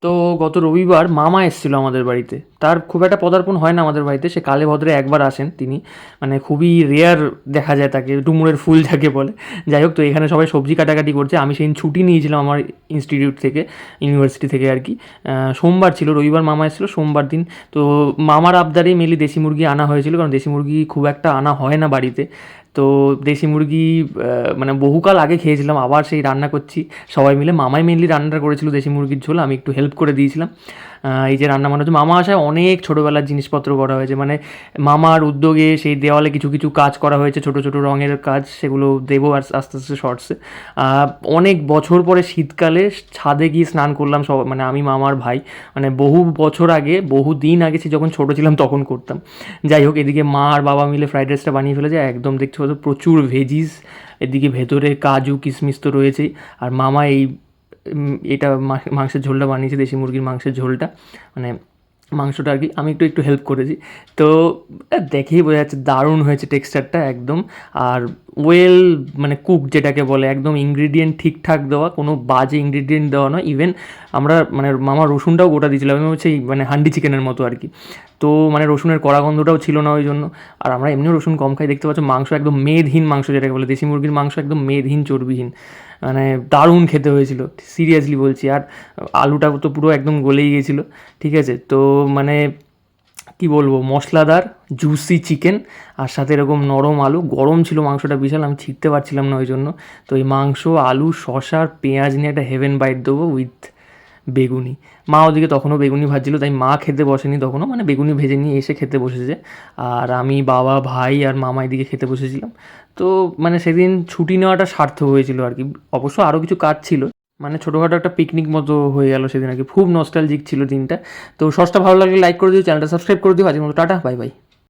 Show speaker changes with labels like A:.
A: তো গত রবিবার মামা এসেছিল আমাদের বাড়িতে। তার খুব একটা পদার্পণ হয় না আমাদের বাড়িতে, সে কালে ভদ্রে একবার আসেন তিনি, মানে খুবই রেয়ার দেখা যায় তাকে, ডুমুরের ফুল যাকে বলে। যাই হোক, তো এখানে সবাই সবজি কাটাকাটি করছে, আমি সেদিন ছুটি নিয়েছিলাম আমার ইনস্টিটিউট থেকে, ইউনিভার্সিটি থেকে আর কি। সোমবার ছিল, রবিবার মামা এসেছিলো সোমবার দিন। তো মামার আবদারেই মেনলি দেশি মুরগি আনা হয়েছিল, কারণ দেশি মুরগি খুব একটা আনা হয় না বাড়িতে। তো দেশি মুরগি মানে বহুকাল আগে খেয়েছিলাম, আবার সেই রান্না করছি সবাই মিলে। মামাই মেনলি রান্নাটা করেছিল দেশি মুরগির ঝোল, আমি একটু হেল্প করে দিয়েছিলাম। এই যে রান্না মানে হচ্ছে, মামা আসায় অনেক ছোটোবেলার জিনিসপত্র করা হয়েছে, মানে মামার উদ্যোগে সেই দেওয়ালে কিছু কিছু কাজ করা হয়েছে, ছোটো ছোটো রঙের কাজ, সেগুলো দেবো আর আস্তে আস্তে শর্টসে। অনেক বছর পরে শীতকালে ছাদে গিয়ে স্নান করলাম সব, মানে আমি মামার ভাই, মানে বহু বছর আগে, বহু দিন আগে, সে যখন ছোটো ছিলাম তখন করতাম। যাই হোক, এদিকে মা আর বাবা মিলে ফ্রাইড রাইসটা বানিয়ে ফেলেছে, একদম দেখতে পাচ্ছ প্রচুর ভেজিস, এদিকে ভেতরে কাজু কিশমিশ তো রয়েছেই। আর মামা এই এটা মাংসের ঝোলটা বানিয়েছে, দেশি মুরগির মাংসের ঝোলটা, মানে মাংসটা আর কি। আমি একটু একটু হেল্প করেছি। তো দেখেই বোঝা যাচ্ছে দারুণ হয়েছে টেক্সচারটা একদম। আর ওয়েল মানে কুক যেটাকে বলে, একদম ইনগ্রিডিয়েন্ট ঠিকঠাক দেওয়া, কোনো বাজে ইনগ্রিডিয়েন্ট দেওয়া নয়। ইভেন আমরা মানে মামা রসুনটাও গোটা দিয়েছিলাম, আমি হচ্ছে মানে হান্ডি চিকেনের মতো আর কি। তো মানে রসুনের কড়া গন্ধটাও ছিল না ওই জন্য। আর আমরা এমনিও রসুন কম খাই, দেখতে পাচ্ছ মাংস একদম মেদহীন মাংস যেটাকে বলে, দেশি মুরগির মাংস একদম মেদহীন চর্বিহীন, মানে দারুণ খেতে হয়েছিল, সিরিয়াসলি বলছি। আর আলুটা তো পুরো একদম গলেই গিয়েছিলো, ঠিক আছে। তো মানে কি বলবো, মশলাদার জুসি চিকেন, আর সাথে এরকম নরম আলু, গরম ছিল মাংসটা বিশাল, আমি ছিঁড়তে পারছিলাম না ওই জন্য। তো এই মাংস, আলু, শশা আর পেঁয়াজ নিয়ে একটা হেভেন বাইট দেবো উইথ বেগুনি। মা ওদিকে তখনও বেগুনি ভাজছিল, তাই মা খেতে বসেনি তখনও, মানে বেগুনি ভেজে নিয়ে এসে খেতে বসেছে। আর আমি, বাবা, ভাই আর মামা এদিকে খেতে বসেছিলাম। তো মানে সেদিন ছুটি নেওয়াটা সার্থক হয়েছিল আর কি। অবশ্য আরও কিছু কাজ ছিল, মানে ছোটোখাটো একটা পিকনিক মতো হয়ে গেল সেদিন আর কি। খুব নস্টালজিক ছিল দিনটা। তো শর্টসটা ভালো লাগলে লাইক করে দিও, চ্যানেলটা সাবস্ক্রাইব করে দিও। আজকের মতো টাটা, বাই বাই।